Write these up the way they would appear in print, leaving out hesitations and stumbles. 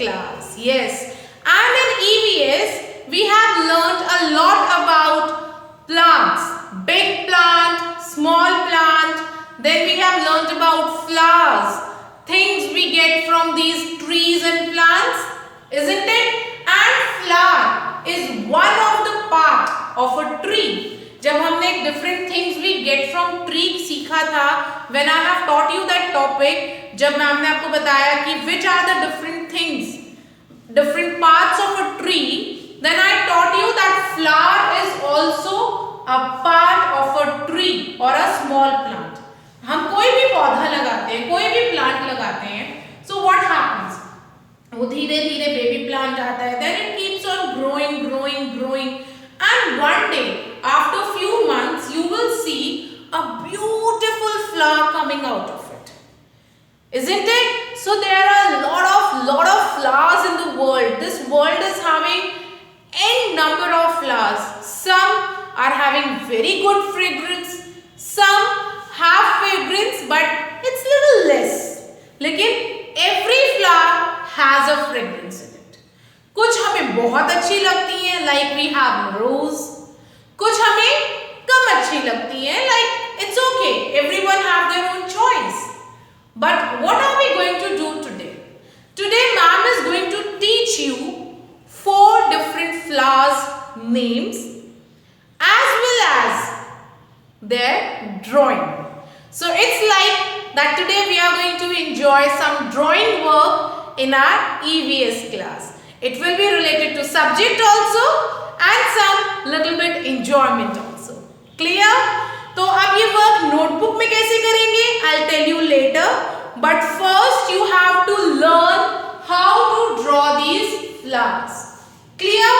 class. Yes. And in EVS, we have learnt a lot about plants. Big plant, small plant. Then we have learnt about flowers. Things we get from these trees and plants. Isn't it? And flower is one of the part of a tree. जब हमने different things we get from tree सीखा था, when I have taught you that topic, जब ma'am ने आपको बताया कि which are the different things, different parts of a tree, then I taught you that flower is also a part of a tree or a small plant. हम कोई भी पौधा लगाते हैं, कोई भी plant लगाते हैं, so what happens? वो धीरे धीरे baby plant आता है, then it keeps on growing, and one day after few months you will see a beautiful flower coming out of it, isn't it? So there are lot of flowers in the world. This world is having n number of flowers. Some are having very good fragrance, some have fragrance but it's little less, लेकिन every flower has a fragrance in it. कुछ हमें बहुत अच्छी लगती हैं, like we have rose. कुछ हमें कम अच्छी लगती हैं, like it's okay, everyone have their own choice. But what are we going to do today? Today ma'am is going to teach you 4 different flowers names as well as their drawing. So it's like that today we are going to enjoy some drawing work in our EVS class. It will be related to subject also and some little bit enjoyment also. Clear? तो अब ये work notebook में कैसे करेंगे? I'll tell you later. But first you have to learn how to draw these flowers. Clear?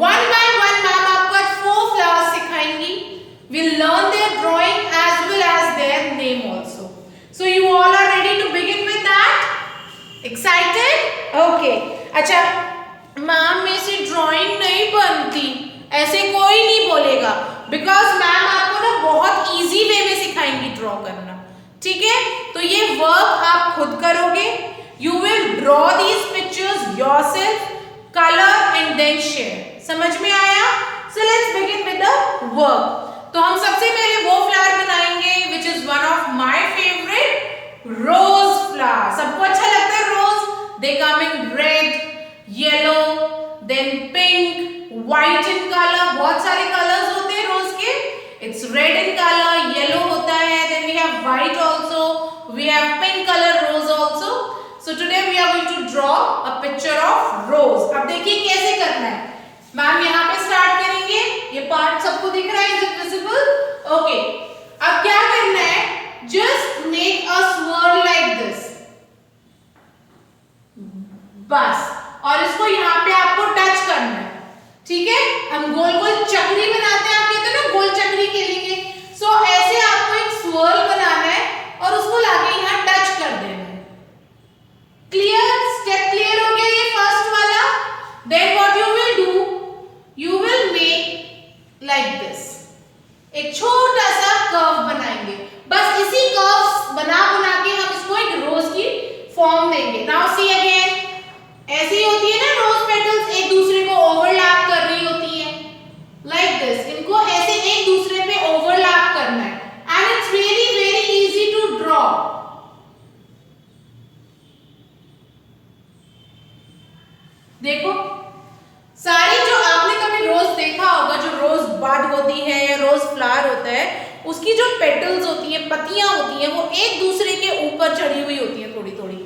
One by one ma'am आपको आज 4 flowers सिखाएंगी. We'll learn their drawing as well as their name also. So you all are ready to begin with that? Excited? Okay. अच्छा, ma'am में से drawing नहीं बनती, ऐसे कोई नहीं बोलेगा, बिकॉज मैम आपको ना बहुत इजी वे में सिखाएंगी ड्रॉ करना. ठीक है? तो ये वर्क आप खुद करोगे. You will draw these pictures yourself, colour and then share. समझ में आया? So let's begin with the work. तो हम सबसे पहले वो फ्लावर बनाएंगे which is one of my favourite, rose flower. सबको अच्छा लगता है rose? They come in red, yellow, then pink, white in colour. बहुत सारे कलर्स होते हैं रोज के. It's red in colour, yellow होता है, then we have white also, we have pink colour rose also. So today we are going to draw a picture of rose. अब देखिए कैसे करना है. मैम यहाँ पे स्टार्ट करेंगे. ये पार्ट सबको दिख रहा है? Is it visible? ओके. अब क्या करना है? Just make a swirl like this, बस. और इसको यहाँ पे आपको टच करना है. ठीक है? हम गोल गोल चक्री बनाते हैं. आप कहते हैं ना गोल चक्री खेलेंगे. सो ऐसे आपको एक स्वर्ल बनाना है और उसको लाके यहाँ टच कर देना है. क्लियर? स्टेप क्लियर हो गया ये फर्स्ट वाला. Then what you will do, you will make like this. एक छोटा सा कर्व बनाएंगे. बस इसी कर्व बना के हम इसको एक रोज की फॉर्म देंगे. Now see again. ऐसी होती है ना रोज पेटल्स, एक दूसरे को ओवरलैप कर रही होती है लाइक दिस. इनको ऐसे एक दूसरे पे ओवरलैप करना है and it's really very easy to draw. देखो सारी जो आपने कभी रोज देखा होगा, जो रोज बड होती है या रोज फ्लावर होता है, उसकी जो पेटल्स होती है, पत्तियां होती हैं, वो एक दूसरे के ऊपर चढ़ी हुई होती है थोड़ी थोड़ी.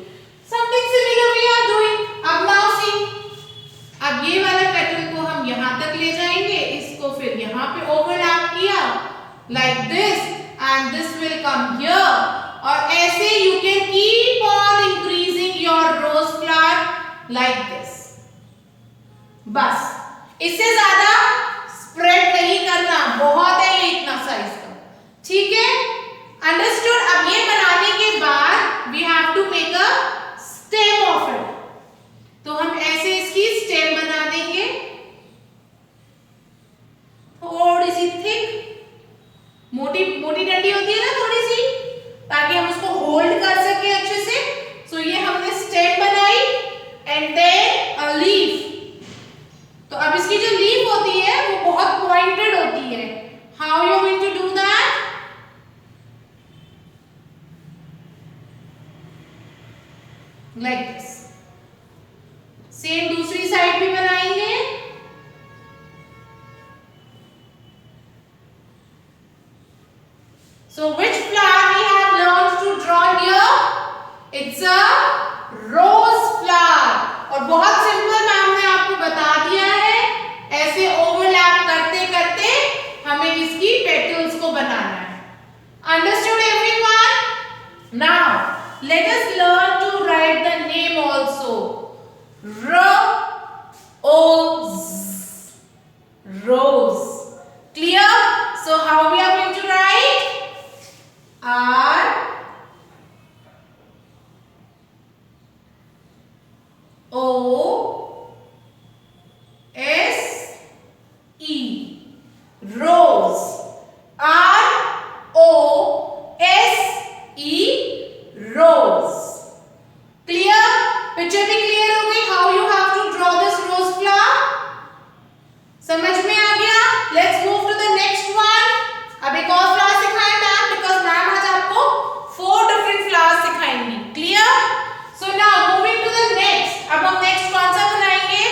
Something similar we are doing. अब now see, अब ये वाला पेटल को हम यहाँ तक ले जाएंगे, इसको फिर यहाँ पे ओवरलैप किया like this and this will come here. और ऐसे you can keep on increasing your rose flower like this. बस इससे ज्यादा स्प्रेड नहीं करना, बहुत है ये इतना साइज का. ठीक है? अंडरस्टूड? अब ये बनाने के बाद we have to make a stem of it. तो हम ऐसे इसकी स्टेम बना देंगे, थोड़ी सी थिक, मोटी मोटी डंडी होती है ना थोड़ी सी, ताकि हम उसको होल्ड कर सके अच्छे से. सो ये हमने स्टेम बनाई and then like this. Same दूसरी साइड भी बनाएंगे। So which flower we have learned to draw here? It's a rose flower. और बहुत सिंपल मैम ने आपको बता दिया है, ऐसे ओवरलैप करते करते हमें इसकी पेटल्स को बनाना है। Understood everyone? Now let us learn to write the name also. Rose. Rose. Clear? So how we are going to write? R O S E. Rose. R O S E. Rose. Clear? Picture भी clear हो गई? How you have to draw this rose flower? समझ में आ गया? Let's move to the next one. अब एक और flower सिखाएं मैम, because मैम आज आपको 4 different flowers सिखाएंगी। Clear? So now moving to the next. अब हम next कौन सा बनाएंगे?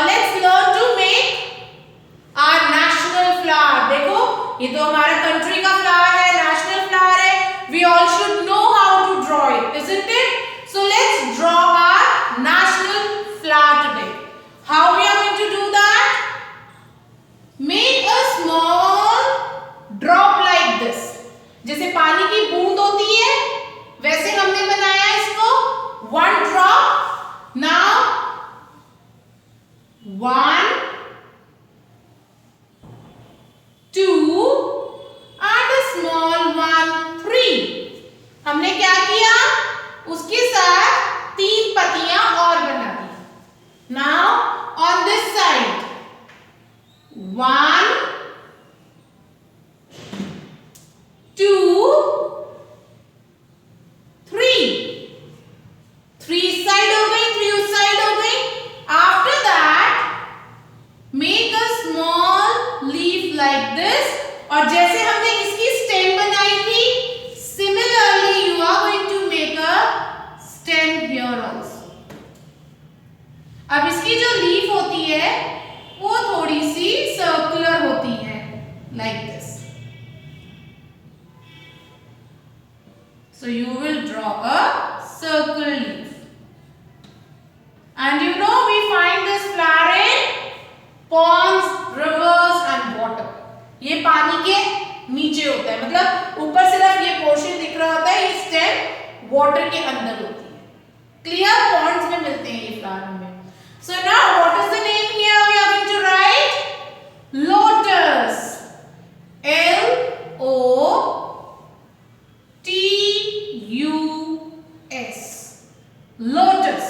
Let's learn to make our national flower. देखो, ये तो हमारा country का flower है, national flower है. We all should know how to draw it, isn't it? So let's draw our national flower today. How we are going to do that? Make a small drop like this. जैसे पानी की बूंद होती है, वैसे हमने बनाया इसको। 1 drop. Now 1, 2 and a small one, 3. हमने क्या किया? उसके साथ 3 पत्तियां और बना दी। Now on this side 1, 2, 3. 3 side हो गई, 3 उस side हो गई। After that make a small leaf like this. और जैसे हमने इसकी stem बनाई थी, similarly you are going to make a stem here also. अब इसकी जो leaf होती है वो थोड़ी सी circular होती है, like this. So you will draw a circle leaf. And you know we find this flower in ponds, rivers and water. ये पानी के नीचे होता है, मतलब ऊपर सिर्फ ये पोर्शन दिख रहा होता है, ये स्टेम वाटर के अंदर होती है। क्लियर? पॉन्ड्स में मिलते हैं ये फ्लावर में। So now what is the name here? We are going to write lotus. L O T U S. Lotus.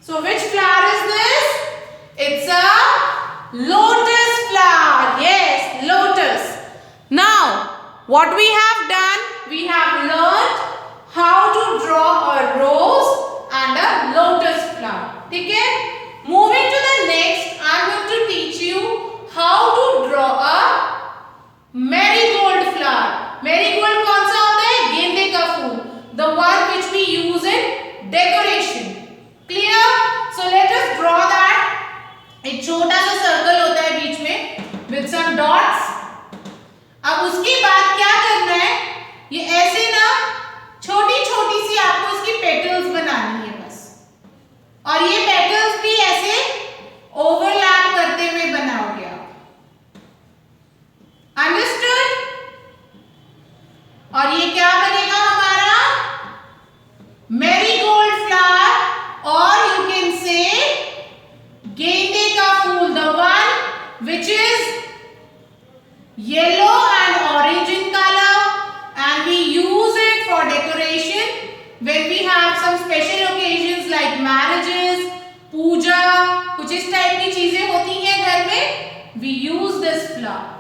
So which flower is this? It's a lotus flower. Yes, lotus. Now what we have done? We have learned how to draw a rose and a lotus flower. ठीक है? Moving to the next, I am going to teach you how to draw a marigold flower. Marigold कौन सा होता है? गेंदे का फूल. The one which we use in decoration. Clear? So let us draw that. एक छोटा सा सर्कल होता है बीच में with some dots. अब उसके बाद क्या करना है? ये ऐसे ना छोटी छोटी सी आपको इसकी पेटल्स बनानी है बस। और ये पेटल्स भी ऐसे ओवरलैप करते हुए बनाओगे आप। अंडरस्टूड? और ये क्या बनेगा हमारा? मैरीगोल्ड फ्लावर, और यू कैन से गेंदे का फूल, the one which is yellow and orange in color, and we use it for decoration when we have some special occasions like marriages, पूजा, कुछ इस टाइप की चीजें होती हैं घर में, we use this flower.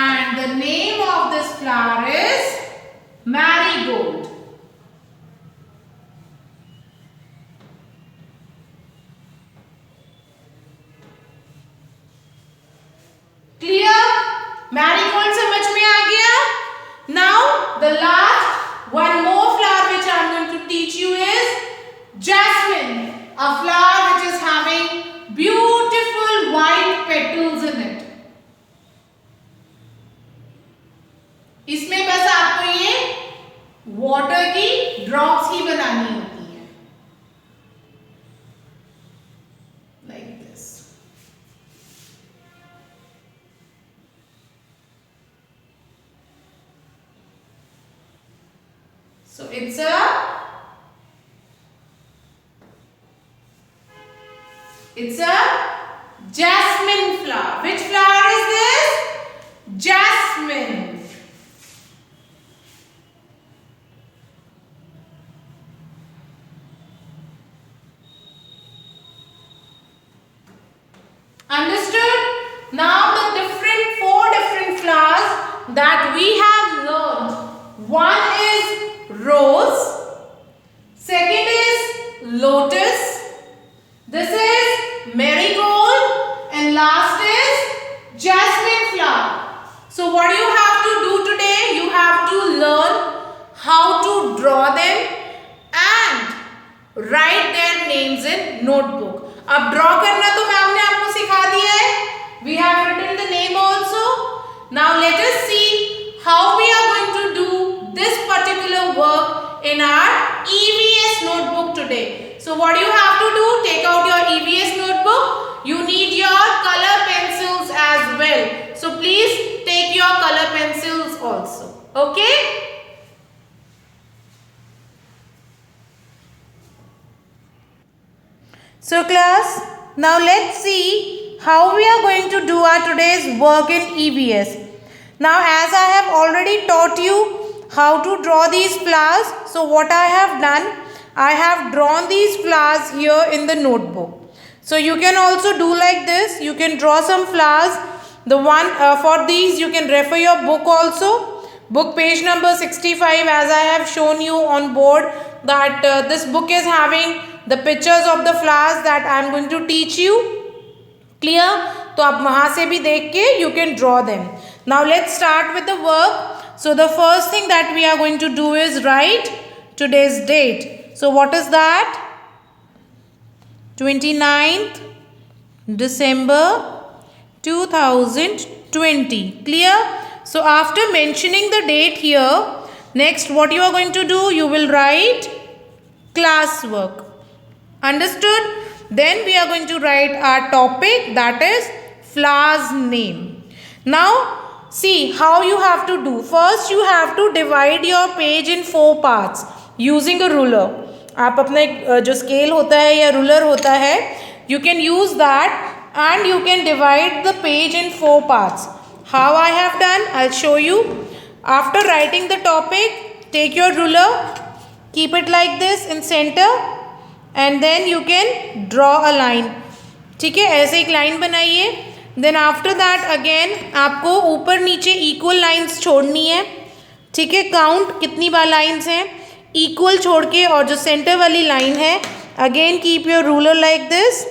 And the name of this flower is marigold. Clear? Marigold समझ में इसमें बस आपको ये वाटर की ड्रॉप्स ही बनानी होती है, like this. So it's a jasmine flower. Which flower is this? Jasmine. Understood? Now the four different flowers that we have learned. One is rose. Second is lotus. This is marigold. And last is jasmine flower. So what you have to do today? You have to learn how to draw them and write their names in notebook. अब draw करना तो ma'am ने आपको सिखा दिया है. We have written the name also. Now let us see how we are going to do this particular work in our EVS notebook today. So what you have to do? Take out your EVS notebook. You need your color pencils as well. So please take your color pencils also. Okay? So class, now let's see how we are going to do our today's work in EVS. Now as I have already taught you how to draw these flowers, so what I have done, I have drawn these flowers here in the notebook. So you can also do like this, you can draw some flowers. The one for these you can refer your book also. Book page number 65, as I have shown you on board that this book is having the pictures of the flowers that I am going to teach you. Clear? तो आप वहाँ से भी देख के you can draw them. Now let's start with the work. So the first thing that we are going to do is write today's date. So what is that? 29th December 2020. Clear? So after mentioning the date here, next what you are going to do, you will write class work. Understood? Then we are going to write our topic, that is flowers name. Now see how you have to do. First you have to divide your page in 4 parts using a ruler. आप अपना जो scale होता है या ruler होता है, you can use that and you can divide the page in 4 parts. How I have done, I'll show you. After writing the topic, take your ruler, keep it like this in center and then you can draw a line. ठीक है, ऐसे एक line बनाइए. Then after that again आपको ऊपर नीचे equal lines छोड़नी है. ठीक है, count कितनी बार lines हैं, equal छोड़ के, और जो center वाली line है, again keep your ruler like this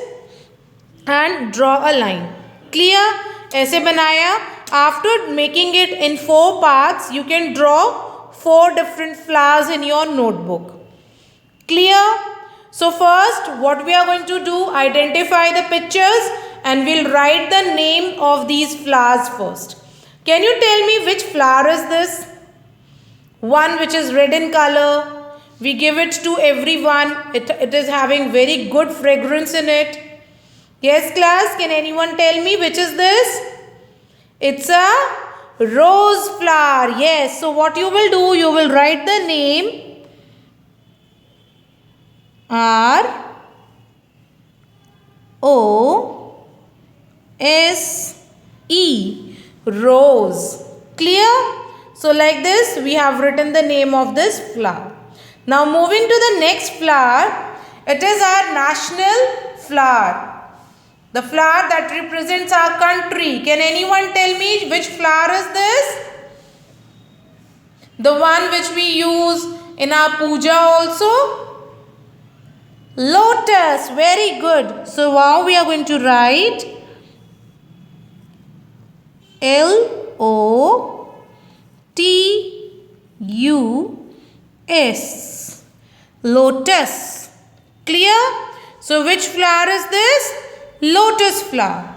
and draw a line. Clear? ऐसे बनाया. After making it in 4 parts, you can draw 4 different flowers in your notebook. Clear? So first what we are going to do, identify the pictures and we'll write the name of these flowers first. Can you tell me which flower is this? One which is red in color. We give it to everyone. It is having very good fragrance in it. Yes class, can anyone tell me which is this? It's a rose flower. Yes, so what you will do, you will write the name R-O-S-E, rose. Clear? So like this we have written the name of this flower. Now moving to the next flower, it is our national flower. The flower that represents our country. Can anyone tell me which flower is this? The one which we use in our puja also? Lotus. Very good. So now we are going to write L-O-T-U-S. Lotus. Clear? So which flower is this? Lotus flower.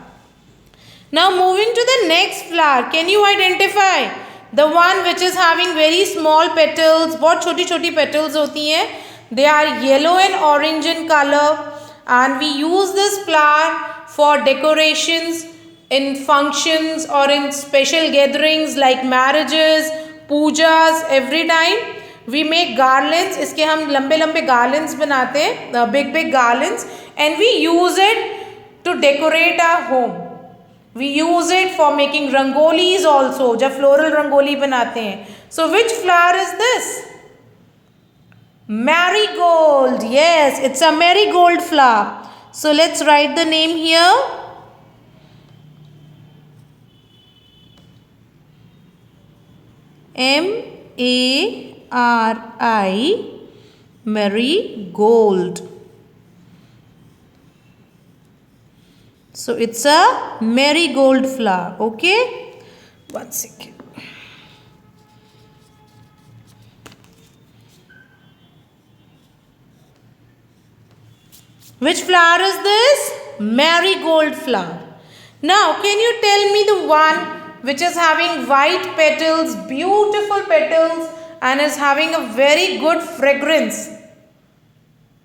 Now moving to the next flower. Can you identify the one which is having very small petals, बहुत छोटी छोटी petals होती हैं, they are yellow and orange in color, and we use this flower for decorations in functions or in special gatherings like marriages, pujas. Every time we make garlands, इसके हम लंबे लंबे garlands बनाते हैं, big big garlands, and we use it to decorate our home. We use it for making rangolis also, जब floral rangoli बनाते हैं. So which flower is this? Marigold. Yes, it's a marigold flower. So let's write the name here. M-A-R-I, marigold. So it's a marigold flower. Okay, one second. Which flower is this? Marigold flower. Now can you tell me the one which is having white petals, beautiful petals, and is having a very good fragrance?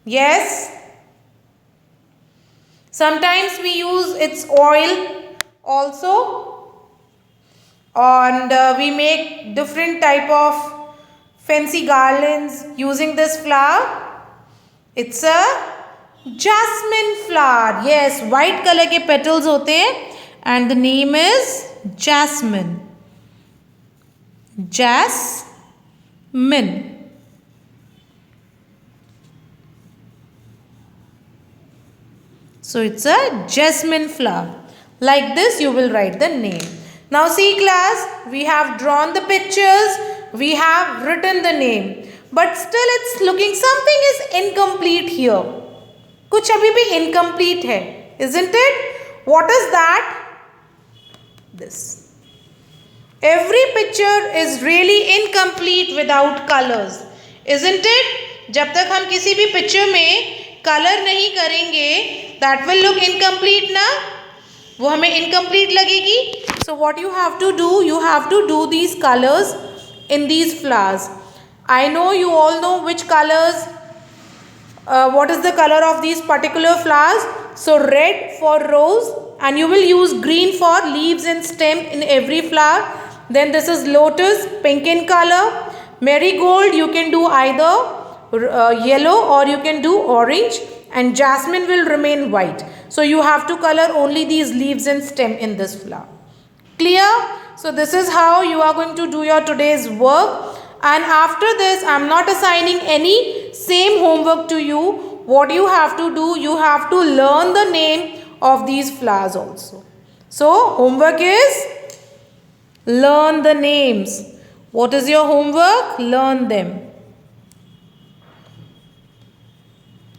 Yes? Sometimes we use its oil also, and we make different type of fancy garlands using this flower. It's a jasmine flower. Yes, white color के petals होते हैं, and the name is jasmine. Jasmine. So it's a jasmine flower. Like this you will write the name. Now see class, we have drawn the pictures, we have written the name, but still it's looking something is incomplete here. कुछ अभी भी incomplete है, isn't it? What is that? This. Every picture is really incomplete without colors, isn't it? जब तक हम किसी भी picture में color नहीं करेंगे, that will look incomplete ना, वो हमें incomplete लगेगी. So what you have to do, you have to do these colors in these flowers. I know you all know which colors, what is the color of these particular flowers. So red for rose, and you will use green for leaves and stem in every flower. Then this is lotus, pink in color. Marigold, you can do either yellow or you can do orange, and jasmine will remain white. So you have to color only these leaves and stem in this flower. Clear? So this is how you are going to do your today's work. And after this, I am not assigning any same homework to you. What you have to do, you have to learn the name of these flowers also. So homework is learn the names. What is your homework? Learn them.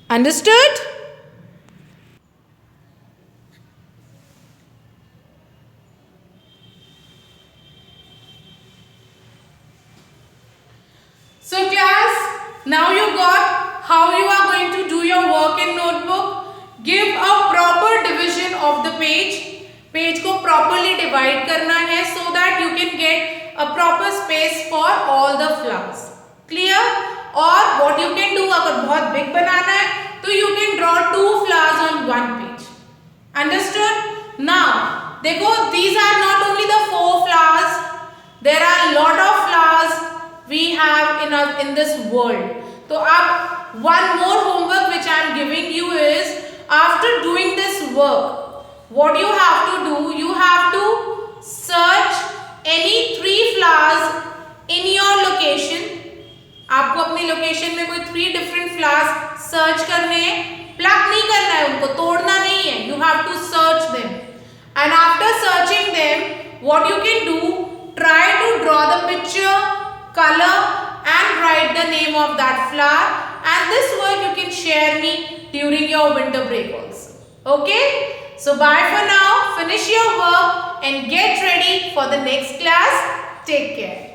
Understood? So class, now you got how you are going to do your work in notebook. Give a proper division of the page. Page को properly divide करना है so that you can get a proper space for all the flowers. Clear? और what you can do, अगर बहुत big बनाना है तो you can draw 2 flowers on one page. Understood? Now देखो, these are not only the 4 flowers. There are a lot of flowers we have in this world. So अब one more homework which I am giving you is, after doing this work, what you have to do, you have to search any 3 flowers in your location. आपको अपनी location में कोई 3 different flowers search करने हैं. Plug नहीं करना है, उनको तोड़ना नहीं है. You have to search them, and after searching them, what you can do, try to draw the picture, color, and write the name of that flower. And this work you can share me during your winter break also. Okay? So bye for now. Finish your work and get ready for the next class. Take care.